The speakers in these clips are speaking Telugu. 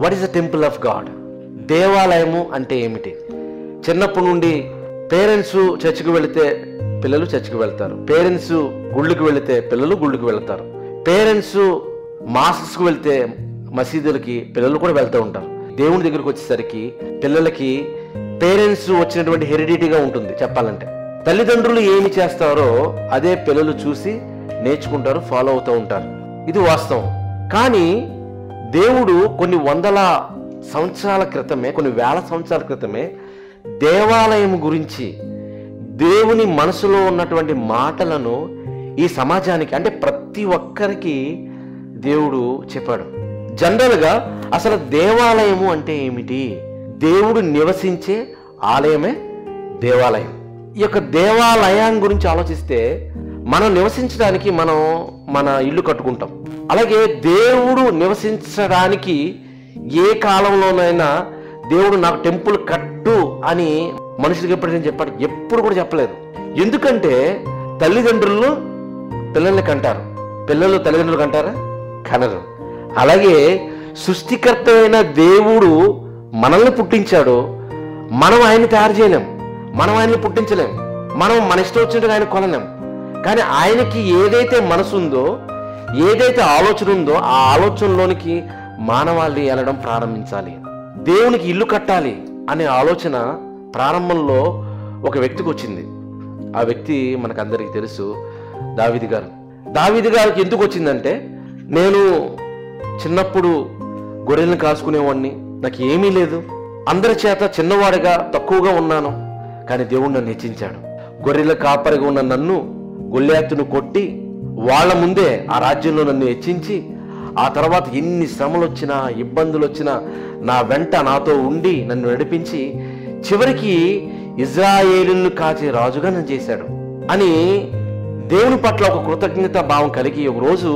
What is the temple of God? దేవాలయము అంటే ఏమిటి? చిన్నప్పటి నుండి పేరెంట్స్ చర్చికి వెళితే పిల్లలు చర్చికి వెళ్తారు, పేరెంట్స్ గుళ్ళకి వెళితే పిల్లలు గుళ్ళకి వెళ్తారు, పేరెంట్స్ మాస్క్స్కి వెళ్తే మసీదులకి పిల్లలు కూడా వెళ్తూ ఉంటారు. దేవుని దగ్గరికి వచ్చేసరికి పిల్లలకి పేరెంట్స్ వచ్చినటువంటి హెరిడిటీగా ఉంటుంది. చెప్పాలంటే తల్లిదండ్రులు ఏమి చేస్తారో అదే పిల్లలు చూసి నేర్చుకుంటారు, ఫాలో అవుతూ ఉంటారు. ఇది వాస్తవం. కానీ దేవుడు కొన్ని వందల సంవత్సరాల క్రితమే, కొన్ని వేల సంవత్సరాల క్రితమే దేవాలయం గురించి దేవుని మనసులో ఉన్నటువంటి మాటలను ఈ సమాజానికి, అంటే ప్రతి ఒక్కరికి దేవుడు చెప్పాడు. జనరల్గా అసలు దేవాలయము అంటే ఏమిటి? దేవుడు నివసించే ఆలయమే దేవాలయం. ఈ యొక్క దేవాలయం గురించి ఆలోచిస్తే మనం నివసించడానికి మన ఇల్లు కట్టుకుంటాం. అలాగే దేవుడు నివసించడానికి ఏ కాలంలోనైనా దేవుడు నాకు టెంపుల్ కట్టు అని మనుషులకి ఎప్పుడైనా చెప్పాడు? ఎప్పుడు కూడా చెప్పలేదు. ఎందుకంటే తల్లిదండ్రులు పిల్లల్ని కంటారు, పిల్లలు తల్లిదండ్రులు కంటారా? కనరు. అలాగే సృష్టికర్త అయిన దేవుడు మనల్ని పుట్టించాడు, మనం ఆయన్ని తయారు చేయలేం, మనం ఆయన్ని పుట్టించలేం, మనం మన ఇష్టం వచ్చినట్టుగా ఆయన కొనలేం. కానీ ఆయనకి ఏదైతే మనసు ఉందో, ఏదైతే ఆలోచన ఉందో ఆ ఆలోచనలోనికి మానవాళి వెళ్ళడం ప్రారంభించాలి. దేవునికి ఇల్లు కట్టాలి అనే ఆలోచన ప్రారంభంలో ఒక వ్యక్తికి వచ్చింది. ఆ వ్యక్తి మనకందరికీ తెలుసు, దావీదు గారు. దావీదు గారికి ఎందుకు వచ్చిందంటే, నేను చిన్నప్పుడు గొర్రెలను కాసుకునేవాడిని, నాకు ఏమీ లేదు, అందరి చేత చిన్నవాడిగా తక్కువగా ఉన్నాను, కానీ దేవుడు నన్ను హెచ్చించాడు. గొర్రెల కాపరిగా ఉన్న నన్ను గొల్లియాతును కొట్టి వాళ్ళ ముందే ఆ రాజ్యంలో నన్ను హెచ్చించి, ఆ తర్వాత ఎన్ని శ్రమలు వచ్చినా ఇబ్బందులు వచ్చినా నా వెంట నాతో ఉండి నన్ను నడిపించి చివరికి ఇజ్రాయేలును కాచే రాజుగా నన్ను చేశాడు అని దేవుని పట్ల ఒక కృతజ్ఞత భావం కలిగి ఒక రోజు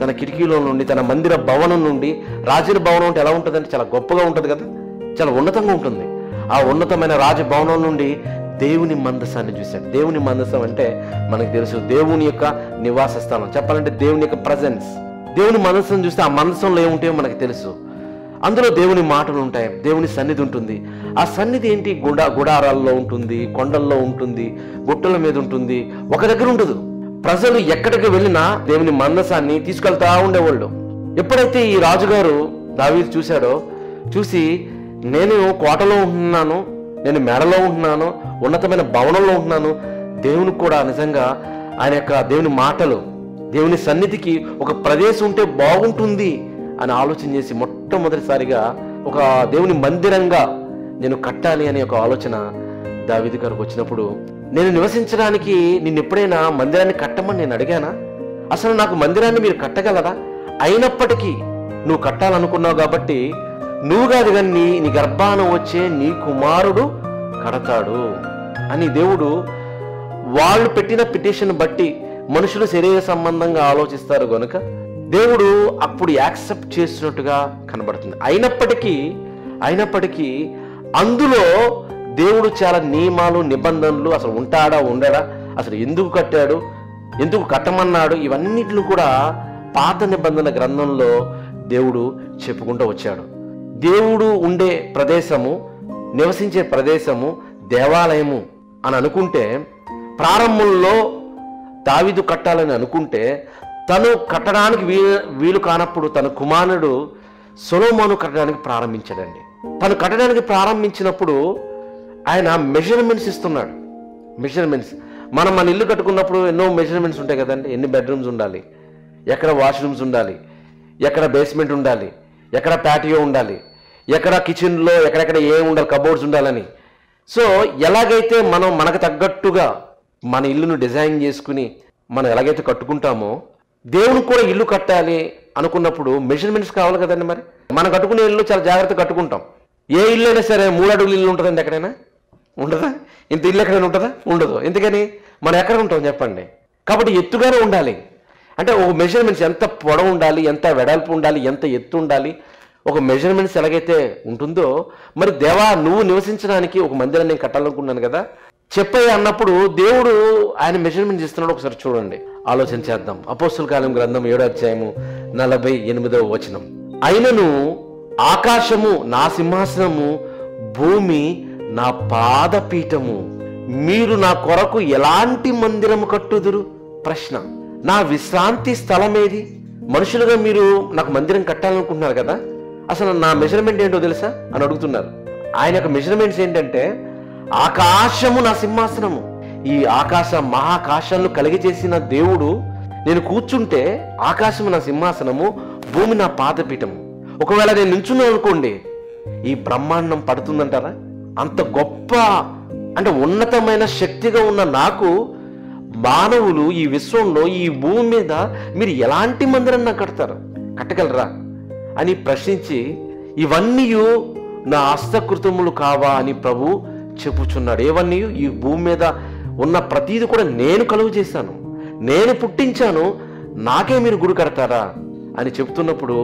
తన కిటికీలో నుండి, తన మందిర భవనం నుండి, రాజుల భవనం అంటే ఎలా ఉంటుందంటే చాలా గొప్పగా ఉంటుంది కదా, చాలా ఉన్నతంగా ఉంటుంది. ఆ ఉన్నతమైన రాజభవనం నుండి దేవుని మందసాన్ని చూశాడు. దేవుని మందసం అంటే మనకు తెలుసు, దేవుని యొక్క నివాస స్థానం. చెప్పాలంటే దేవుని యొక్క ప్రజెన్స్. దేవుని మందసం చూస్తే ఆ మందసంలో ఏముంటాయో మనకు తెలుసు. అందులో దేవుని మాటలు ఉంటాయి, దేవుని సన్నిధి ఉంటుంది. ఆ సన్నిధి ఏంటి? గుడారాల్లో ఉంటుంది, కొండల్లో ఉంటుంది, గుట్టల మీద ఉంటుంది, ఒక దగ్గర ఉండదు. ప్రజలు ఎక్కడికి వెళ్ళినా దేవుని మందసాన్ని తీసుకెళ్తా ఉండేవాళ్ళు. ఎప్పుడైతే ఈ రాజుగారు దావీదు చూశాడో, చూసి నేను కోటలో ఉంటున్నాను, నేను మేడలో ఉంటున్నాను, ఉన్నతమైన భవనంలో ఉంటున్నాను, దేవునికి కూడా నిజంగా ఆయన యొక్క దేవుని మాటలు, దేవుని సన్నిధికి ఒక ప్రదేశం ఉంటే బాగుంటుంది అని ఆలోచన చేసి మొట్టమొదటిసారిగా ఒక దేవుని మందిరంగా నేను కట్టాలి అనే ఒక ఆలోచన దావీదు గారికి వచ్చినప్పుడు, నేను నివసించడానికి నిన్ను ఎప్పుడైనా మందిరాన్ని కట్టమని నేను అడిగానా? అసలు నాకు మందిరాన్ని మీరు కట్టగలరా? అయినప్పటికీ నువ్వు కట్టాలనుకున్నావు కాబట్టి నువ్వు కాదు కానీ నీ గర్భాన వచ్చే నీ కుమారుడు కడతాడు అని దేవుడు, వాళ్ళు పెట్టిన పిటిషన్ బట్టి మనుషులు శరీర సంబంధంగా ఆలోచిస్తారు కనుక దేవుడు అప్పుడు యాక్సెప్ట్ చేసినట్టుగా కనబడుతుంది. అయినప్పటికీ అందులో దేవుడు చాలా నియమాలు, నిబంధనలు, అసలు ఉంటాడా ఉండడా, అసలు ఎందుకు కట్టాడు, ఎందుకు కట్టమన్నాడు, ఇవన్నిటిని కూడా పాత నిబంధన గ్రంథంలో దేవుడు చెప్పుకుంటూ వచ్చాడు. దేవుడు ఉండే ప్రదేశము, నివసించే ప్రదేశము దేవాలయము అని అనుకుంటే, ప్రారంభంలో దావీదు కట్టాలని అనుకుంటే తను కట్టడానికి వీలు కానప్పుడు తన కుమారుడు సొలొమోను కట్టడానికి ప్రారంభించాడండి. తను కట్టడానికి ప్రారంభించినప్పుడు ఆయన మెజర్మెంట్స్ ఇస్తున్నాడు. మెజర్మెంట్స్ మన ఇల్లు కట్టుకున్నప్పుడు ఎన్నో మెజర్మెంట్స్ ఉంటాయి కదండి. ఎన్ని బెడ్రూమ్స్ ఉండాలి, ఎక్కడ వాష్రూమ్స్ ఉండాలి, ఎక్కడ బేస్మెంట్ ఉండాలి, ఎక్కడ ప్యాటియో ఉండాలి, ఎక్కడ కిచెన్లో ఎక్కడెక్కడ ఏం ఉండాలి, కబోర్డ్స్ ఉండాలని. సో ఎలాగైతే మనకు తగ్గట్టుగా మన ఇల్లును డిజైన్ చేసుకుని మనం ఎలాగైతే కట్టుకుంటామో, దేవునికి కూడా ఇల్లు కట్టాలి అనుకున్నప్పుడు మెజర్మెంట్స్ కావాలి కదండి. మరి మనం కట్టుకునే ఇల్లు చాలా జాగ్రత్తగా కట్టుకుంటాం. ఏ ఇల్లు అయినా సరే 3 అడుగుల ఇల్లు ఉంటుందండి, ఎక్కడైనా ఉంటుందా? ఇంత ఇల్లు ఎక్కడైనా ఉంటుందా? ఉండదు. ఎందుకని? మనం ఎక్కడ ఉంటాం చెప్పండి. కాబట్టి ఎత్తుగానే ఉండాలి. అంటే ఒక మెజర్మెంట్స్ ఎంత పొడవు ఉండాలి, ఎంత వెడల్పు ఉండాలి, ఎంత ఎత్తు ఉండాలి, ఒక మెజర్మెంట్స్ ఎలాగైతే ఉంటుందో, మరి దేవా నువ్వు నివసించడానికి ఒక మందిరాన్ని నేను కట్టాలనుకున్నాను కదా, చెప్పయ్య అన్నప్పుడు దేవుడు ఆయన మెజర్మెంట్ చేస్తున్నాడు. ఒకసారి చూడండి, ఆలోచన చేద్దాం. అపోస్తుల కార్యముల గ్రంథం 7వ అధ్యాయము 48వ వచనం. అయినను ఆకాశము నా సింహాసనము, భూమి నా పాదపీఠము. మీరు నా కొరకు ఎలాంటి మందిరము కట్టుదురు? ప్రశ్న. నా విశ్రాంతి స్థలం ఏది? మనుషులుగా మీరు నాకు మందిరం కట్టాలనుకుంటున్నారు కదా, అసలు నా మెజర్మెంట్ ఏంటో తెలుసా అని అడుగుతున్నారు. ఆయన యొక్క మెజర్మెంట్స్ ఏంటంటే, ఆకాశము నా సింహాసనము. ఈ ఆకాశ మహాకాశాలను కలిగి చేసిన దేవుడు, నేను కూర్చుంటే ఆకాశము నా సింహాసనము, భూమి నా పాదపీఠము. ఒకవేళ నేను నిల్చున్నాను అనుకోండి, ఈ బ్రహ్మాండం పడుతుందంటారా? అంత గొప్ప అంటే ఉన్నతమైన శక్తిగా ఉన్న నాకు మానవులు ఈ విశ్వంలో, ఈ భూమి మీద మీరు ఎలాంటి మందిరం నాకు కడతారు? కట్టగలరా అని ప్రశ్నించి, ఇవన్నీ నా హస్తకృతములు కావా అని ప్రభు చెప్పుచున్నాడు. ఏవన్నీ? ఈ భూమి మీద ఉన్న ప్రతీది కూడా నేను కలుగు చేశాను, నేను పుట్టించాను, నాకే మీరు గుడి కడతారా అని చెప్తున్నప్పుడు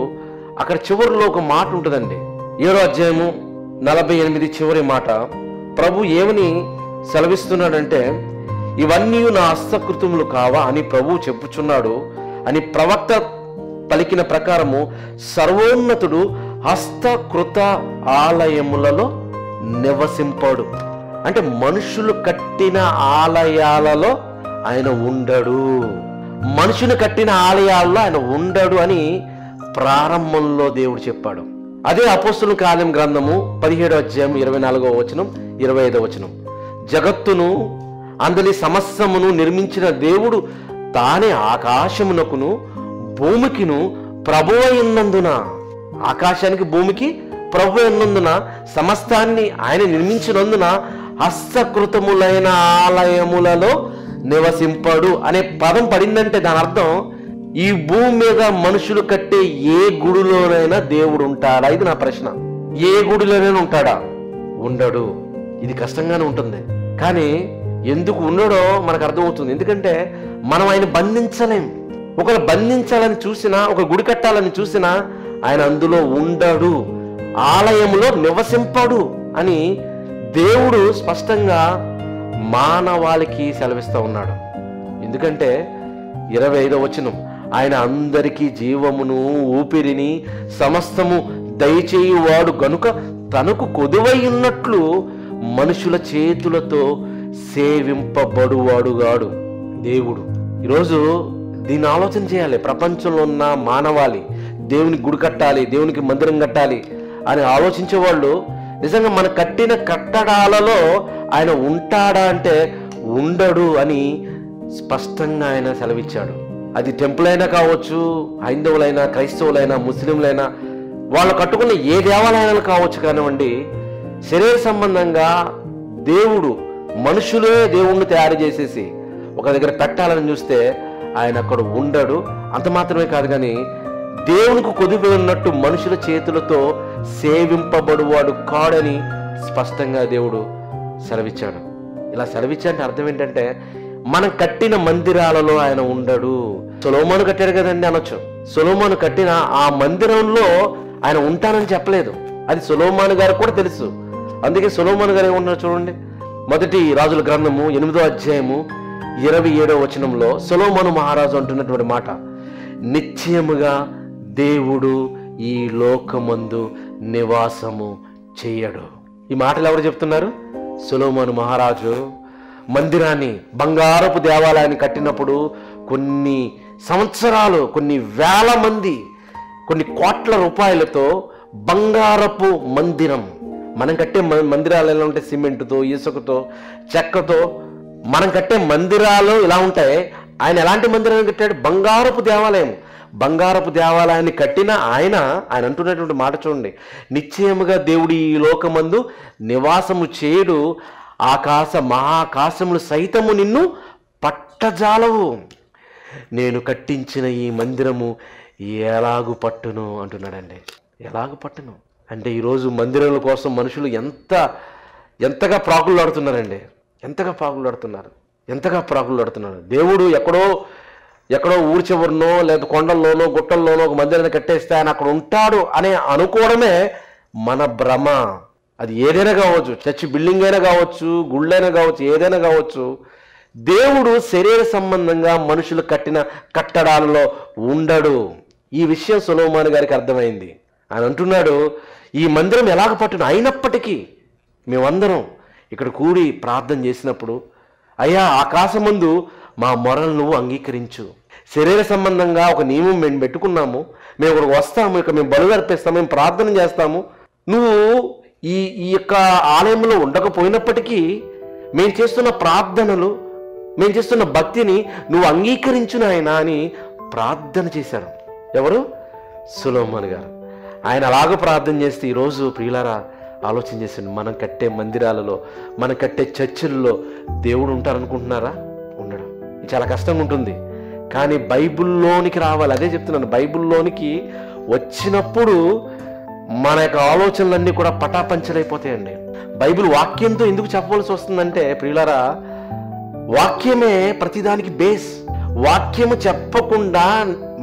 అక్కడ చివరిలో ఒక మాట ఉంటుందండి. 7వ అధ్యాయము 48 చివరి మాట. ప్రభు ఏమని సెలవిస్తున్నాడంటే, ఇవన్నీ నా హస్తకృతములు కావా అని ప్రభు చెప్పుచున్నాడు అని ప్రవక్త పలికిన ప్రకారము సర్వోన్నతుడు హస్తకృత ఆలయములలో నివసింపడు. అంటే మనుషులు కట్టిన ఆలయాలలో ఆయన ఉండడు, మనుషులు కట్టిన ఆలయాల్లో ఆయన ఉండడు అని ప్రారంభంలో దేవుడు చెప్పాడు. అదే అపోస్తలుల కార్యం గ్రంథము 17వ అధ్యాయం 24వ వచనం 25వ వచనం. జగత్తును అందలి సమస్తమును నిర్మించిన దేవుడు తానే ఆకాశమునకును భూమికిను ప్రభువైనందున, ఆకాశానికి భూమికి ప్రభు అయినందున, సమస్తాన్ని ఆయన నిర్మించినందున హస్తకృతములైన ఆలయములలో నివసింపడు అనే పదం పడిందంటే దాని అర్థం, ఈ భూమి మీద మనుషులు కట్టే ఏ గుడిలోనైనా దేవుడు ఉంటాడా? ఇది నా ప్రశ్న. ఏ గుడిలోనైనా ఉంటాడా? ఉండడు. ఇది కష్టంగానే ఉంటుంది, కానీ ఎందుకు ఉండడో మనకు అర్థమవుతుంది. ఎందుకంటే మనం ఆయన బంధించలేం. ఒకరు బంధించాలని చూసినా, ఒక గుడి కట్టాలని చూసినా ఆయన అందులో ఉండడు, ఆలయములో నివసింపడు అని దేవుడు స్పష్టంగా మానవాళికి సెలవిస్తూ ఉన్నాడు. ఎందుకంటే 25వ వచనం, ఆయన అందరికీ జీవమును ఊపిరిని సమస్తము దయచేయువాడు గనుక తనకు కొదువై ఉన్నట్లు మనుషుల చేతులతో సేవింపబడువాడుగాడు దేవుడు. ఈరోజు దీన్ని ఆలోచన చేయాలి. ప్రపంచంలో ఉన్న మానవాళి దేవునికి గుడి కట్టాలి, దేవునికి మందిరం కట్టాలి అని ఆలోచించే వాళ్ళు నిజంగా మన కట్టిన కట్టడాలలో ఆయన ఉంటాడా అంటే ఉండడు అని స్పష్టంగా ఆయన సెలవిచ్చాడు. అది టెంపుల్ అయినా కావచ్చు, హైందవులైనా, క్రైస్తవులైనా, ముస్లింలైనా, వాళ్ళు కట్టుకున్న ఏ దేవాలయాలు కావచ్చు కానివ్వండి, శరీర సంబంధంగా దేవుడు, మనుషులే దేవుణ్ణి తయారు చేసేసి ఒక దగ్గర పెట్టాలని చూస్తే ఆయన అక్కడ ఉండడు. అంత మాత్రమే కాదు, కానీ దేవునికి కొదువై ఉన్నట్టు మనుషుల చేతులతో సేవింపబడువాడు కాడని స్పష్టంగా దేవుడు సెలవిచ్చాడు. ఇలా సెలవిచ్చాడంటే అర్థం ఏంటంటే, మనం కట్టిన మందిరాలలో ఆయన ఉండడు. సొలొమోను కట్టాడు కదండి అనొచ్చు. సొలొమోను కట్టిన ఆ మందిరంలో ఆయన ఉంటానని చెప్పలేదు. అది సొలొమోను గారికి కూడా తెలుసు. అందుకే సొలొమోను గారు ఏమన్నారు చూడండి. మొదటి రాజుల గ్రంథము 8వ అధ్యాయము 27వ వచనంలో సొలొమోను మహారాజు అంటున్నటువంటి మాట, నిశ్చయముగా దేవుడు ఈ లోకమందు నివాసము చేయడు. ఈ మాటలు ఎవరు చెప్తున్నారు? సొలొమోను మహారాజు మందిరాన్ని, బంగారపు దేవాలయాన్ని కట్టినప్పుడు కొన్ని సంవత్సరాలు, కొన్ని వేల మంది, కొన్ని కోట్ల రూపాయలతో బంగారపు మందిరం. మనం కట్టే మందిరాలు ఎలా ఉంటాయి? సిమెంటుతో, ఇసుకతో, చెక్కతో మనం కట్టే మందిరాలు ఇలా ఉంటాయి. ఆయన ఎలాంటి మందిరాన్ని కట్టాడు? బంగారపు దేవాలయం. బంగారపు దేవాలయాన్ని కట్టిన ఆయన అంటున్నటువంటి మాట చూడండి, నిశ్చయముగా దేవుడు ఈ లోకమందు నివాసము చేయడు, ఆకాశ మహాకాశములు సైతము నిన్ను పట్టజాలవు, నేను కట్టించిన ఈ మందిరము ఎలాగు పట్టును అంటున్నాడండి. ఎలాగు పట్టును అంటే ఈరోజు మందిరాల కోసం మనుషులు ఎంతగా ప్రాకులాడుతున్నారండి. ఎంతగా ప్రాకులాడుతున్నారు. దేవుడు ఎక్కడో ఊరి చివరినో లేదా కొండల్లోనో గుట్టల్లోనో ఒక మందిరాన్ని కట్టేస్తే ఆయన అక్కడ ఉంటాడు అనే అనుకోవడమే మన భ్రమ. అది ఏదైనా కావచ్చు, చర్చి బిల్డింగ్ అయినా కావచ్చు, గుళ్ళైనా కావచ్చు, ఏదైనా కావచ్చు. దేవుడు శరీర సంబంధంగా మనుషులు కట్టిన కట్టడాలలో ఉండడు. ఈ విషయం సొలొమోను గారికి అర్థమైంది. ఆయన అంటున్నాడు, ఈ మందిరం ఎలాగ పట్టును, అయినప్పటికీ మేమందరం ఇక్కడ కూడి ప్రార్థన చేసినప్పుడు, అయ్యా ఆకాశమందు మా మొరలు నువ్వు అంగీకరించు. శరీర సంబంధంగా ఒక నియమం మేము పెట్టుకున్నాము, మేము ఇక్కడికి వస్తాము, ఇక మేము బలు అర్పిస్తాము, మేము ప్రార్థన చేస్తాము, నువ్వు ఈ యొక్క ఆలయంలో ఉండకపోయినప్పటికీ మేము చేస్తున్న ప్రార్థనలు, మేము చేస్తున్న భక్తిని నువ్వు అంగీకరించు నాయనా అని ప్రార్థన చేశారు. ఎవరు? సొలొమోను గారు. ఆయన అలాగ ప్రార్థన చేస్తే ఈరోజు ప్రియులారా ఆలోచన చేసిండు, మనం కట్టే మందిరాలలో, మనం కట్టే చర్చిల్లో దేవుడు ఉంటారనుకుంటున్నారా? ఉండడం చాలా కష్టంగా ఉంటుంది. కానీ బైబిల్లోనికి రావాలి. అదే చెప్తున్నాను, బైబిల్లోనికి వచ్చినప్పుడు మన యొక్క ఆలోచనలన్నీ కూడా పటాపంచలైపోతాయండి. బైబిల్ వాక్యంతో ఎందుకు చెప్పవలసి వస్తుందంటే ప్రియులారా, వాక్యమే ప్రతిదానికి బేస్. వాక్యము చెప్పకుండా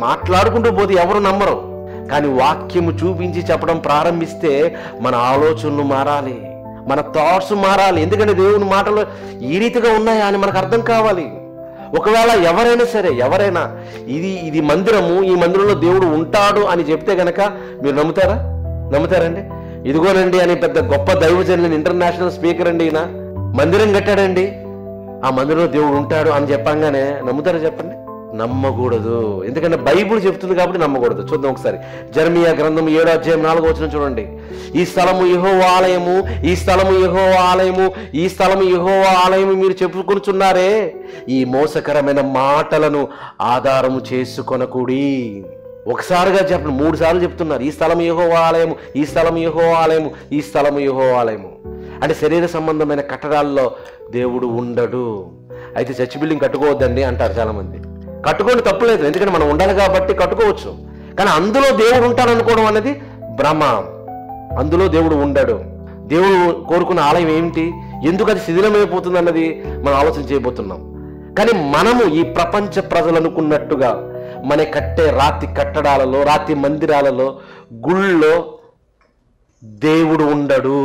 మాట్లాడుకుంటూ పోతే ఎవరు నమ్మరు. కానీ వాక్యము చూపించి చెప్పడం ప్రారంభిస్తే మన ఆలోచనలు మారాలి, మన థాట్స్ మారాలి. ఎందుకంటే దేవుని మాటలు ఈ రీతిగా ఉన్నాయా అని మనకు అర్థం కావాలి. ఒకవేళ ఎవరైనా సరే, ఎవరైనా ఇది మందిరము, ఈ మందిరంలో దేవుడు ఉంటాడు అని చెప్తే గనక మీరు నమ్ముతారండి? ఇదిగోనండి అని పెద్ద గొప్ప దైవజనులు, ఇంటర్నేషనల్ స్పీకర్ అండి, ఈయన మందిరం కట్టాడండి, ఆ మందిరంలో దేవుడు ఉంటాడు అని చెప్పంగానే నమ్ముతారా? చెప్పండి. నమ్మకూడదు. ఎందుకంటే బైబిల్ చెప్తుంది కాబట్టి నమ్మకూడదు. చూద్దాం ఒకసారి. జెరెమీయా గ్రంథం 7:4 చూడండి. ఈ స్థలము యెహోవా ఆలయము, ఈ స్థలము యెహోవా ఆలయము, ఈ స్థలము యెహోవా ఆలయము మీరు చెప్పుకొనుచున్నారే, ఈ మోసకరమైన మాటలను ఆధారము చేసుకొనకుడి. ఒకసారిగా చెప్పండి, 3 సార్లు చెప్తున్నారు. ఈ స్థలము యెహోవా ఆలయము, ఈ స్థలము యెహోవా ఆలయము, ఈ స్థలము యెహోవా ఆలయము. అంటే శరీర సంబంధమైన కట్టడాల్లో దేవుడు ఉండడు. అయితే చర్చ్ బిల్డింగ్ కట్టుకోవద్దండి అంటారు చాలామంది. కట్టుకోండి, తప్పులేదు, ఎందుకంటే మనం ఉండాలి కాబట్టి కట్టుకోవచ్చు. కానీ అందులో దేవుడు ఉంటాడనుకోవడం అనేది భ్రమ. అందులో దేవుడు ఉండడు. దేవుడు కోరుకున్న ఆలయం ఏమిటి, ఎందుకు అది శిథిలమైపోతుంది అన్నది మనం ఆలోచన చేయబోతున్నాం. కానీ మనము ఈ ప్రపంచ ప్రజలు అనుకున్నట్టుగా మన కట్టే రాతి కట్టడాలలో, రాతి మందిరాలలో, గుళ్ళో దేవుడు ఉండడు.